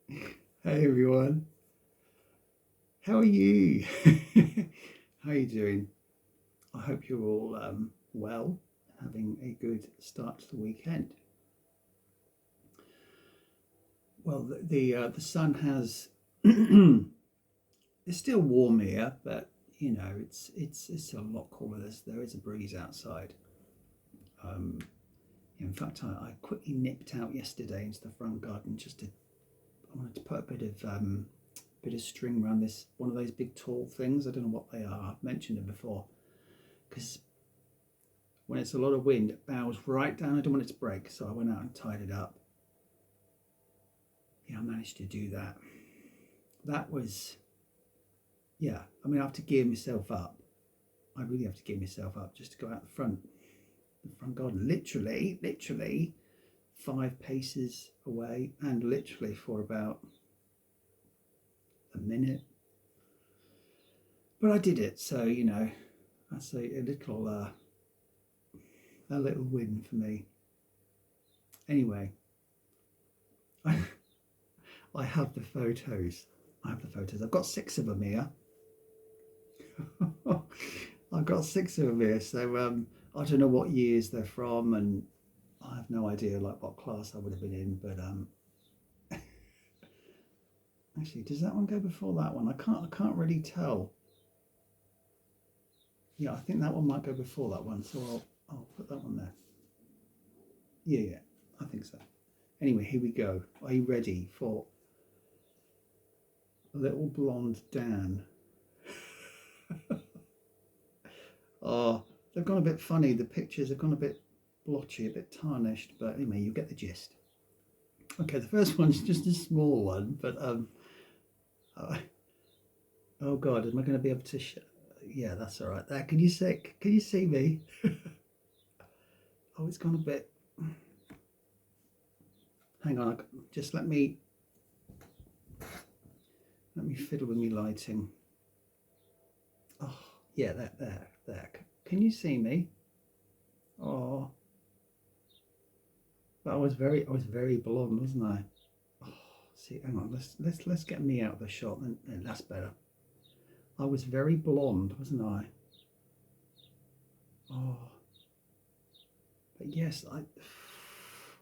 Hey everyone, how are you? How are you doing? I hope you're all well, having a good start to the weekend. Well, the sun has it's still warm here, but it's a lot cooler. There is a breeze outside. Um, in fact, I quickly nipped out yesterday into the front garden I wanted to put a bit of string around this one of those big tall things. I don't know what they are. I've mentioned them before because when it's a lot of wind, it bows right down. I don't want it to break, so I went out and tied it up. Yeah, I managed to do that. That was, yeah. I mean, I have to gear myself up. I really have to gear myself up just to go out the front garden. Literally 5 paces away, and literally for about a minute. But I did it, so that's a little win for me. Anyway, I, I have the photos. I have the photos. I've got 6 of them here. I've got 6 of them here. So I don't know what years they're from, and I have no idea like what class I would have been in. But actually, does that one go before that one? I can't really tell. Yeah, I think that one might go before that one. So I'll put that one there. Yeah, I think so. Anyway, here we go. Are you ready for Little Blonde Dan? Oh, they've gone a bit funny. The pictures have gone a bit blotchy, a bit tarnished, but anyway, you get the gist. Okay, the first one's just a small one, but uh, oh god, am I going to be able to? Yeah, that's all right. There, can you see? Can you see me? Oh, it's gone a bit. Hang on, just let me fiddle with me lighting. Oh, yeah, there. Can you see me? Oh, but I was very blonde, wasn't I? Oh, see, hang on, let's get me out of the shot, and that's better. I was very blonde, wasn't I? Oh, but yes, I.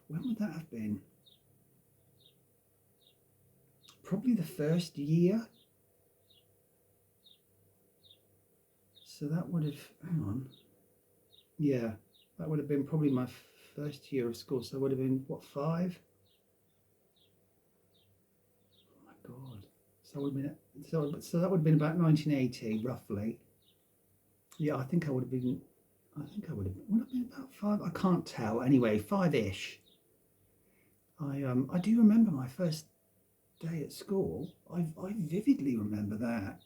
When would that have been? Probably the first year. So that would have. Hang on. Yeah, that would have been probably my first year of school. So it would have been what, 5? Oh my god. So would have been so that would have been about 1980 roughly. Yeah, I think I would have been. I think I would have been about 5. I can't tell. Anyway, 5ish. I do remember my first day at school. I vividly remember that,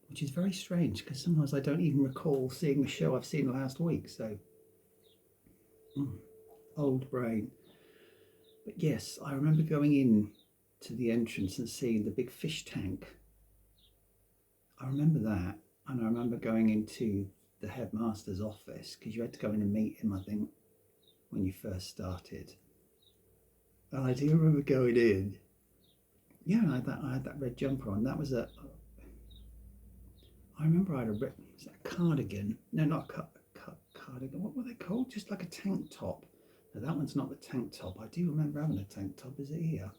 which is very strange because sometimes I don't even recall seeing the show I've seen last week. So, mm, old brain. But yes, I remember going in to the entrance and seeing the big fish tank. I remember that, and I remember going into the headmaster's office because you had to go in and meet him, I think, when you first started. And I do remember going in. Yeah, I had that red jumper on. That was a. I remember I had a red. Was that a cardigan? No, not a cardigan. What were they called? Just like a tank top. No, that one's not the tank top. I do remember having a tank top. Is it here?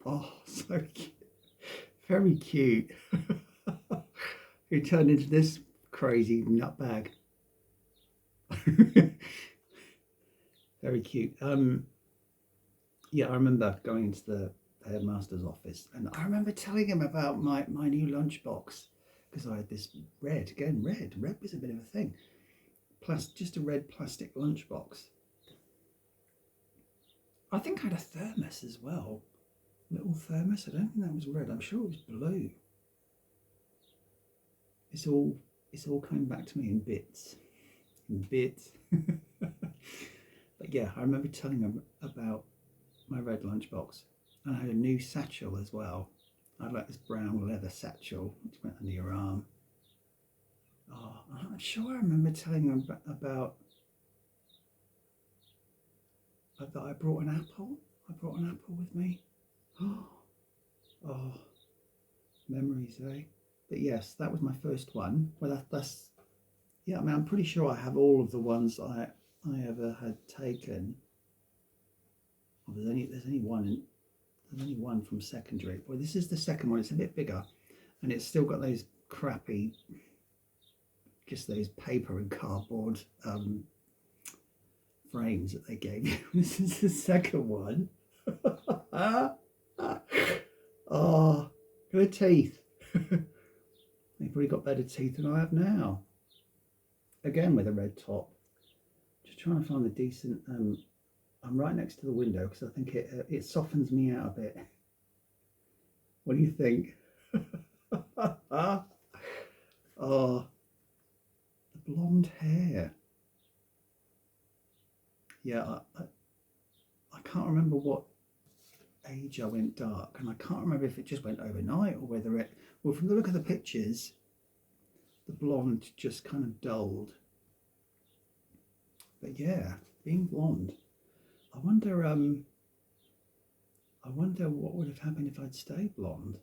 Oh, so cute. Very cute. He turned into this crazy nutbag. Very cute. Yeah, I remember going into the headmaster's office, and I remember telling him about my new lunchbox because I had this red again. Red was a bit of a thing. Plus, just a red plastic lunchbox. I think I had a thermos as well, little thermos. I don't think that was red. I'm sure it was blue. It's all it's all coming back to me in bits. But yeah, I remember telling him about my red lunchbox, and I had a new satchel as well. I had like this brown leather satchel which went under your arm. Oh, I'm sure I remember telling him about. that I brought an apple. I brought an apple with me. Oh, memories, eh? But yes, that was my first one. Well, that's yeah. I mean, I'm pretty sure I have all of the ones I ever had taken. Oh, there's only one. There's only one from secondary. Well, this is the second one. It's a bit bigger, and it's still got those crappy, just those paper and cardboard frames that they gave you. This is the second one. Oh, good teeth. They've probably got better teeth than I have now. Again with a red top. Just trying to find a decent. I'm right next to the window because I think it softens me out a bit. What do you think? Oh, the blonde hair. Yeah, I can't remember what age I went dark, and I can't remember if it just went overnight or whether it. Well, from the look of the pictures, the blonde just kind of dulled. But yeah, being blonde. I wonder what would have happened if I'd stayed blonde.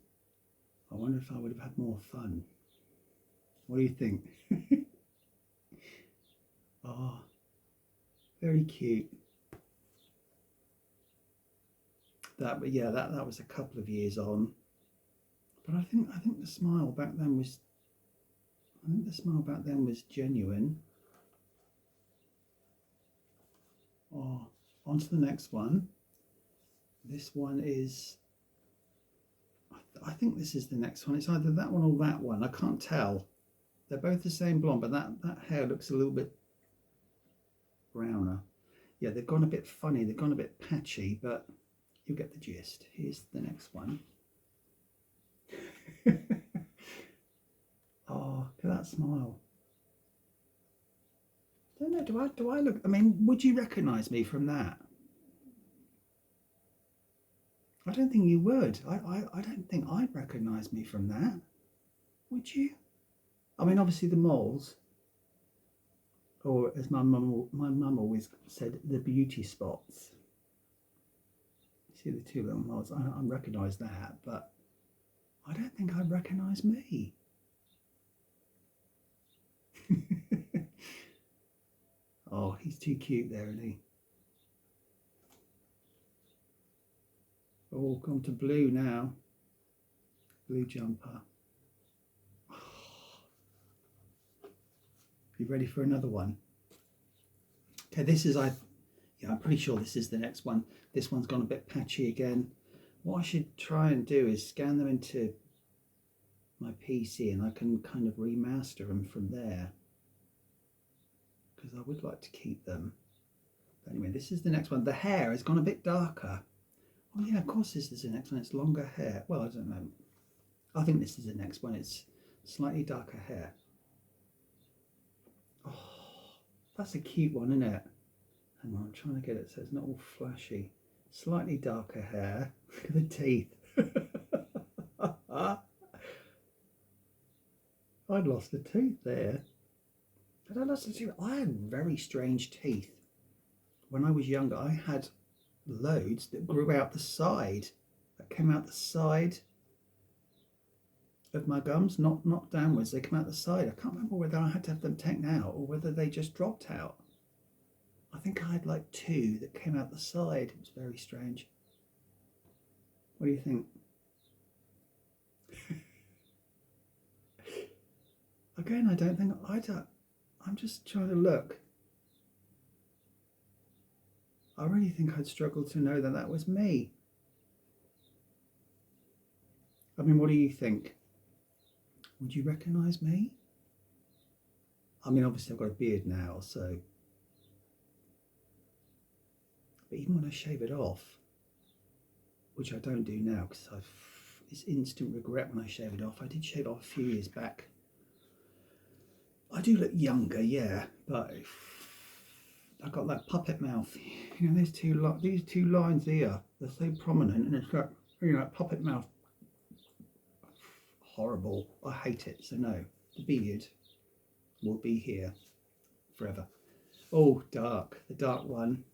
I wonder if I would have had more fun. What do you think? Oh, very cute. That, but yeah, that was a couple of years on. But I think the smile back then was. I think the smile back then was genuine. Oh, on to the next one. This one is. I think this is the next one. It's either that one or that one. I can't tell. They're both the same blonde, but that hair looks a little bit browner. Yeah, they've gone a bit funny. They've gone a bit patchy, but you get the gist. Here's the next one. Oh, look at that smile. I don't know, do I look, I mean, would you recognise me from that? I don't think you would. I don't think I'd recognise me from that. Would you? I mean, obviously the moles, or as my mum always said, the beauty spots. You see the two little moles, I recognise that, but I don't think I'd recognise me. Oh, he's too cute there, isn't he? Oh, gone to blue now. Blue jumper. You ready for another one? Okay, this is I'm pretty sure this is the next one. This one's gone a bit patchy again. What I should try and do is scan them into my PC and I can kind of remaster them from there. Because I would like to keep them. But anyway, this is the next one. The hair has gone a bit darker. Oh yeah, of course this is the next one. It's longer hair. Well, I don't know. I think this is the next one. It's slightly darker hair. Oh, that's a cute one, isn't it? Hang on, I'm trying to get it so it's not all flashy. Slightly darker hair. Look at the teeth. I'd lost a tooth there. Had I lost a tooth? I had very strange teeth. When I was younger, I had loads that grew out the side. That came out the side of my gums, not downwards. They came out the side. I can't remember whether I had to have them taken out or whether they just dropped out. I think I had like two that came out the side. It was very strange. What do you think? Again, I don't think I'm just trying to look. I really think I'd struggle to know that that was me. I mean, what do you think? Would you recognise me? I mean, obviously I've got a beard now, so. But even when I shave it off, which I don't do now because it's instant regret when I shave it off. I did shave it off a few years back. I do look younger, yeah, but I've got that puppet mouth. You know, these two lines here, they're so prominent, and it's got, you know, puppet mouth. Horrible. I hate it. So no, the beard will be here forever. Oh, dark. The dark one.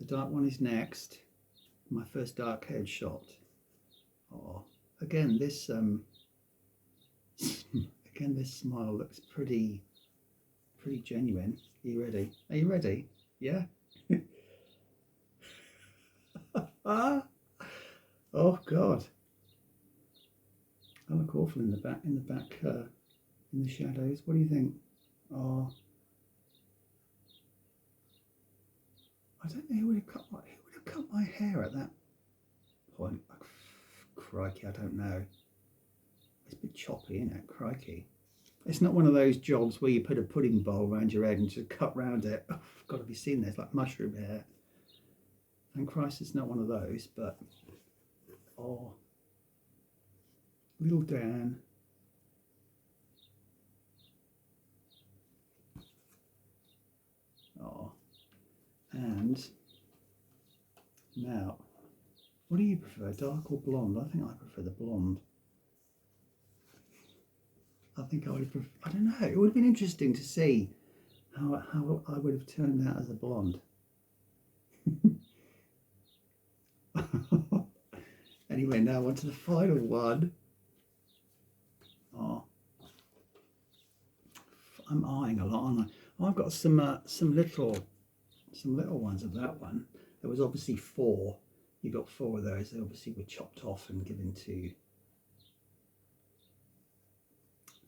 The dark one is next. My first dark haired shot. Oh, again this again this smile looks pretty genuine. Are you ready? Are you ready? Yeah. Ah. Oh God. I look awful in the back in the shadows. What do you think? Oh, I don't know who would have cut my hair at that point. Crikey, I don't know. It's a bit choppy, isn't it? Crikey. It's not one of those jobs where you put a pudding bowl around your head and just cut round it. Oh, I've got to be seen there. It's like mushroom hair. Thank Christ it's not one of those, but oh, Little Dan. Oh, and now, what do you prefer, dark or blonde? I think I prefer the blonde. I think I would prefer, I don't know, it would have been interesting to see how I would have turned out as a blonde. Anyway, now on to the final one. Oh, I'm eyeing a lot, aren't I? Oh, I've got some little ones of that one. There was obviously 4. You got 4 of those. They obviously were chopped off and given to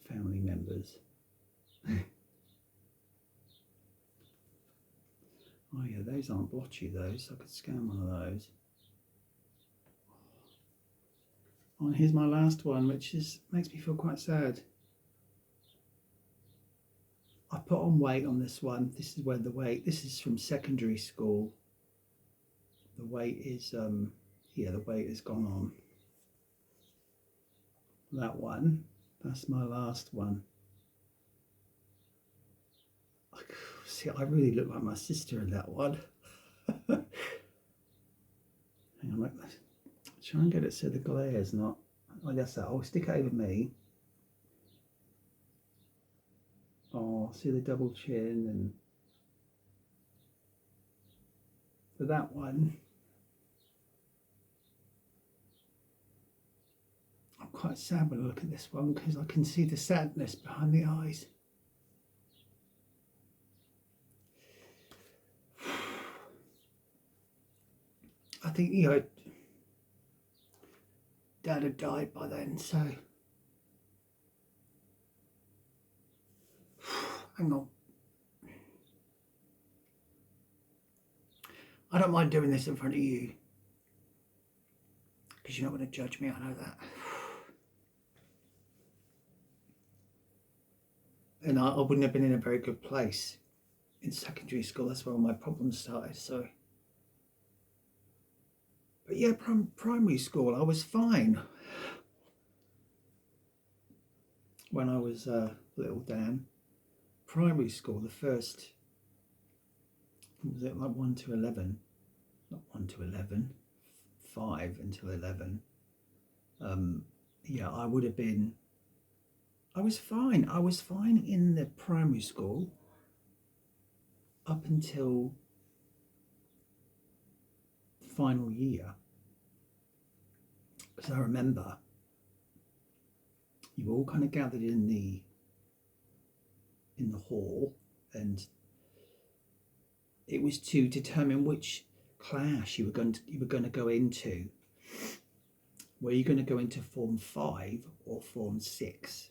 family members. Oh yeah, those aren't blotchy, those. I could scan one of those. Oh, and here's my last one, which makes me feel quite sad. I put on weight on this one. This is where this is from secondary school. The weight is, yeah, the weight has gone on. That one, that's my last one. See, I really look like my sister in that one. Hang on, like this. Try and get it so the glare's not. Oh, that's that. I'll stick it over me. Oh, see the double chin, and for that one, I'm quite sad when I look at this one because I can see the sadness behind the eyes. I think, you know, Dad had died by then, so hang on. I don't mind doing this in front of you because you're not going to judge me, I know that. And I wouldn't have been in a very good place in secondary school. That's where all my problems started, so. But yeah, primary school, I was fine. When I was Little Dan, primary school, the first, was it like 1 to 11? Not 1 to 11, 5 until 11. Yeah, I would have been, I was fine. I was fine in the primary school up until the final year. Because I remember you were all kind of gathered in the hall, and it was to determine which class you were going to go into. Were you going to go into Form 5 or Form 6?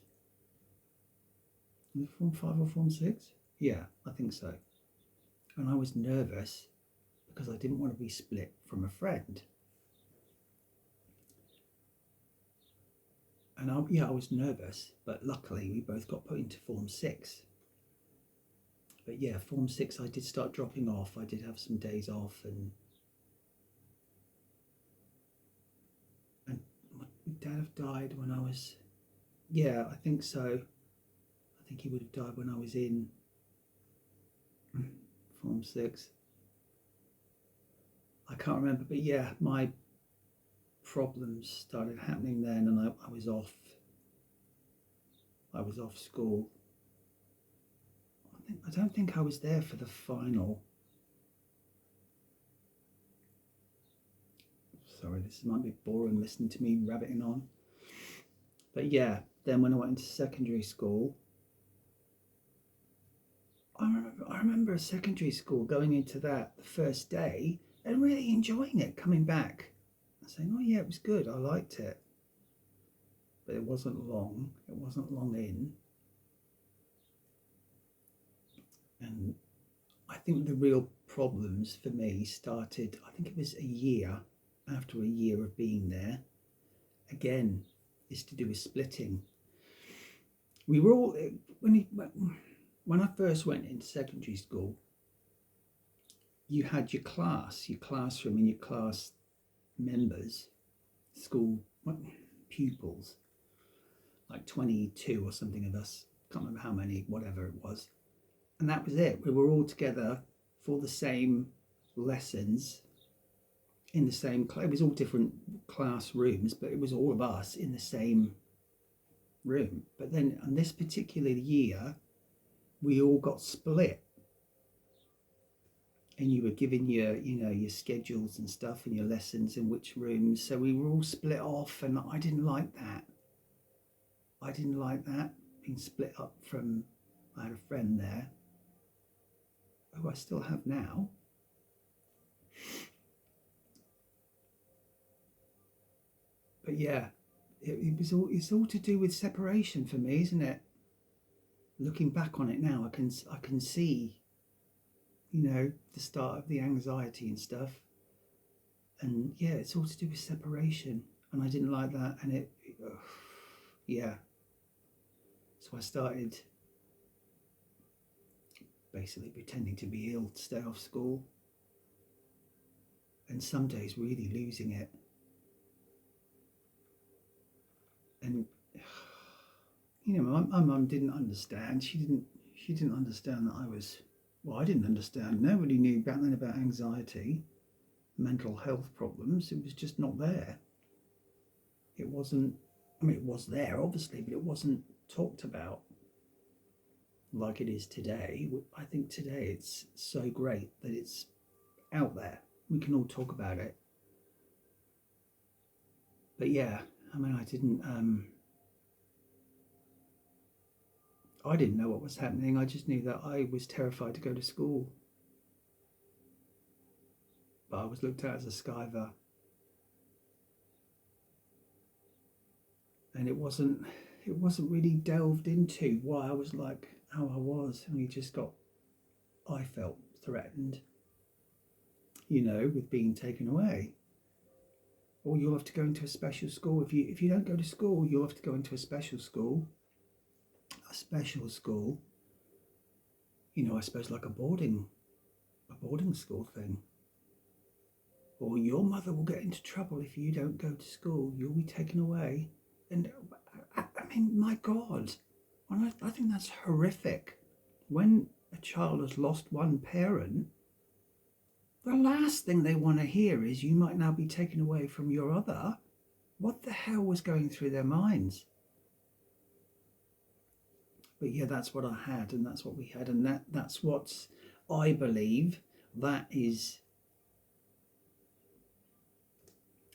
Form 5 or Form 6? Yeah, I think so. And I was nervous because I didn't want to be split from a friend. And I was nervous, but luckily we both got put into Form 6. But yeah, Form 6 I did start dropping off. I did have some days off, and my dad have died when I was, yeah, I think so. I think he would have died when I was in Form 6. I can't remember, but yeah, my problems started happening then, and I was off school. I don't think I was there for the final. Sorry, this might be boring listening to me rabbiting on. But yeah, then when I went into secondary school, I remember secondary school, going into that the first day and really enjoying it, coming back and saying, oh yeah, it was good, I liked it. But it wasn't long in. And I think the real problems for me started, I think it was a year after a year of being there. Again, it's to do with splitting. We were all, when I first went into secondary school, you had your classroom and your class members, school pupils, like 22 or something of us, can't remember how many, whatever it was. And that was it. We were all together for the same lessons in the same class. It was all different classrooms, but it was all of us in the same room. But then on this particular year, we all got split. And you were given your schedules and stuff and your lessons in which rooms. So we were all split off, and I didn't like that. Being split up from, I had a friend there who I still have now. But yeah, it's all to do with separation for me, isn't it? Looking back on it now, I can see, the start of the anxiety and stuff. And yeah, it's all to do with separation. And I didn't like that. And yeah. So I started basically pretending to be ill to stay off school. And some days really losing it. And my mum didn't understand. She didn't understand that I didn't understand. Nobody knew back then about anxiety, mental health problems. It was just not there. It wasn't, it was there obviously, but it wasn't talked about like it is today. I think today it's so great that it's out there. We can all talk about it. But yeah, I didn't know what was happening. I just knew that I was terrified to go to school. But I was looked at as a skiver. And it wasn't really delved into why I was like how I was. And I felt threatened, with being taken away. Or you'll have to go into a special school. If you don't go to school, you'll have to go into a special school. I suppose like a boarding school thing. Or your mother will get into trouble if you don't go to school. You'll be taken away. And my God, I think that's horrific. When a child has lost one parent, the last thing they want to hear is you might now be taken away from your other. What the hell was going through their minds? But yeah, that's what I had, and that's what we had, and that's what I believe that is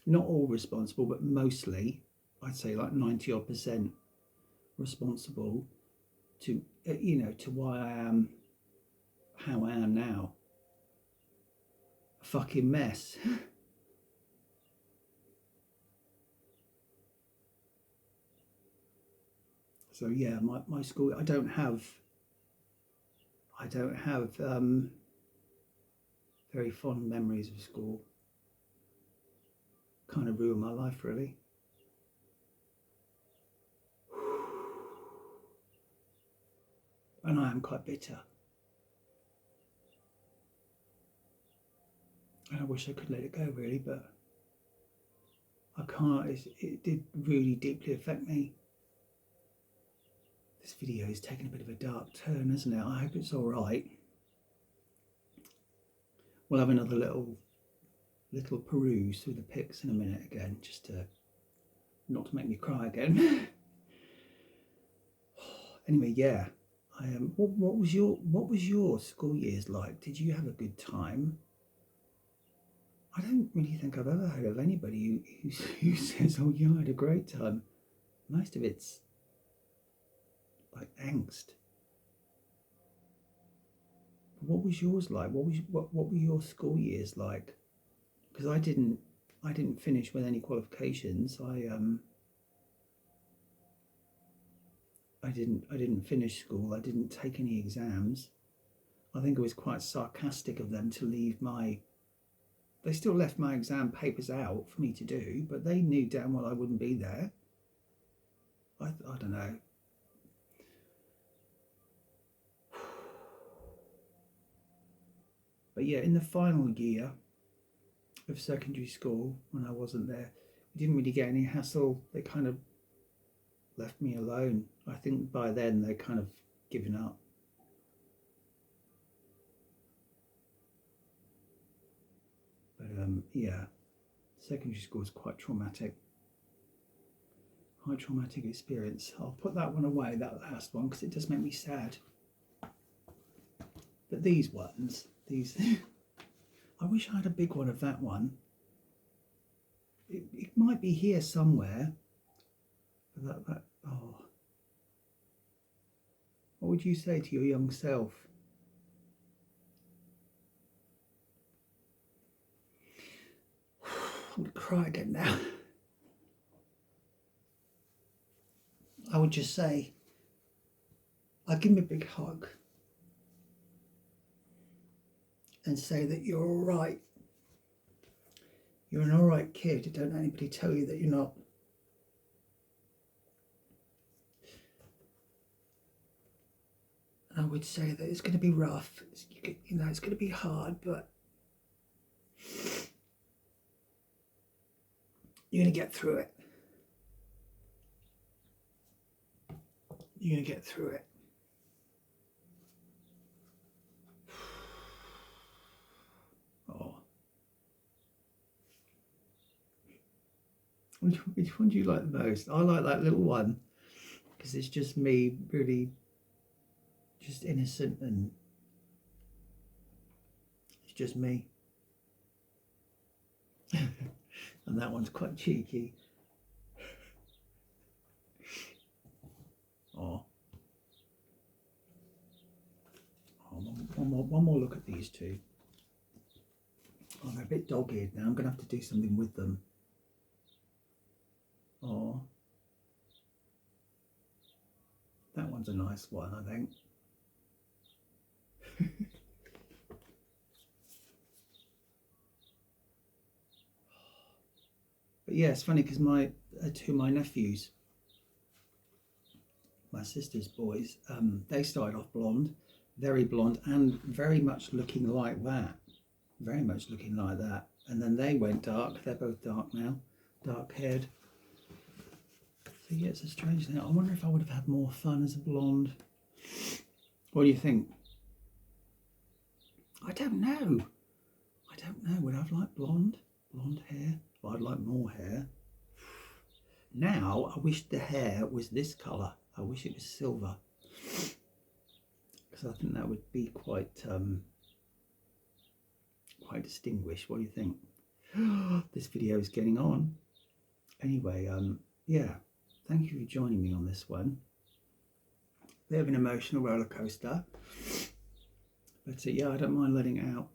not all responsible, but mostly, I'd say like 90% responsible to to why I am how I am now. A fucking mess. So yeah, my school, I don't have very fond memories of school. Kind of ruined my life, really. And I am quite bitter. And I wish I could let it go, really, but I can't. It did really deeply affect me. This video is taking a bit of a dark turn, isn't it? I hope it's all right. We'll have another little peruse through the pics in a minute again, just to not to make me cry again. Anyway, yeah. What was your school years like? Did you have a good time? I don't really think I've ever heard of anybody who says, "Oh yeah, I had a great time." Most of it's like angst. What was yours like? What were your school years like? Because I didn't finish with any qualifications. I didn't finish school. I didn't take any exams. I think it was quite sarcastic of them to leave my. They still left my exam papers out for me to do, but they knew damn well I wouldn't be there. I don't know. But yeah, in the final year of secondary school, when I wasn't there, we didn't really get any hassle. They kind of left me alone. I think by then they'd kind of given up. But yeah, secondary school is quite traumatic. High traumatic experience. I'll put that one away, that last one, because it does make me sad. But these ones, I wish I had a big one of that one. It might be here somewhere. But oh. What would you say to your young self? I'm going to cry again now. I would just say, I'd give him a big hug and say that you're all right. You're an all right kid. Don't let anybody tell you that you're not. And I would say that it's going to be rough. It's going to be hard, but you're going to get through it. You're going to get through it. Oh. Which one do you like the most? I like that little one because it's just me, really just innocent, and it's just me. And that one's quite cheeky. Oh. One more look at these two. Oh, they're a bit dog-eared now. I'm going to have to do something with them. Oh. That one's a nice one, I think. But yeah, it's funny because two of my nephews, my sister's boys, they started off blonde, very blonde, and very much looking like that. Very much looking like that. And then they went dark. They're both dark now, dark haired. So yeah, it's a strange thing. I wonder if I would have had more fun as a blonde. What do you think? I don't know. Would I have liked blonde hair? Well, I'd like more hair. Now, I wish the hair was this colour. I wish it was silver. Because I think that would be quite distinguished. What do you think? This video is getting on. Anyway, yeah. Thank you for joining me on this one. Bit of an emotional roller coaster. But yeah, I don't mind letting it out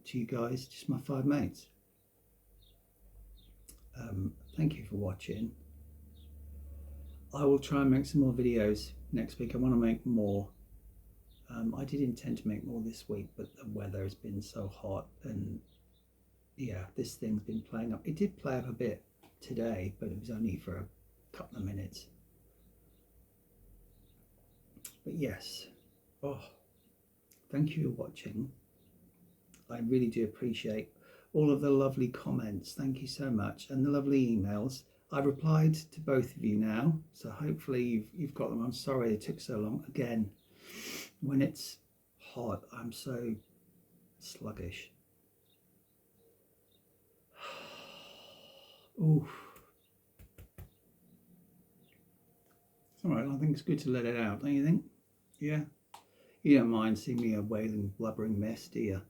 to you guys, just my 5 mates. Thank you for watching. I will try and make some more videos next week. I want to make more. I did intend to make more this week, but the weather has been so hot, and yeah, this thing's been playing up. It did play up a bit today, but it was only for a couple of minutes. But yes, thank you for watching. I really do appreciate all of the lovely comments. Thank you so much, and the lovely emails. I replied to both of you now, so hopefully you've got them. I'm sorry it took so long. Again, when it's hot, I'm so sluggish. Oof. It's all right. I think it's good to let it out, don't you think? Yeah. You don't mind seeing me a wailing, blubbering mess, do you?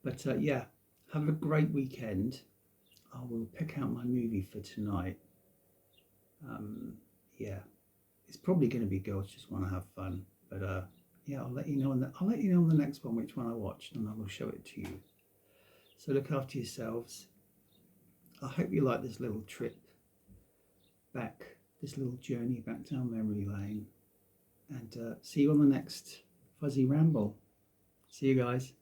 But yeah, have a great weekend. I will pick out my movie for tonight. Yeah, it's probably going to be Girls Just Want to Have Fun. But yeah, I'll let you know on the next one which one I watched, and I will show it to you. So look after yourselves. I hope you like this little trip back, this little journey back down memory lane. And see you on the next Fuzzy Ramble. See you guys.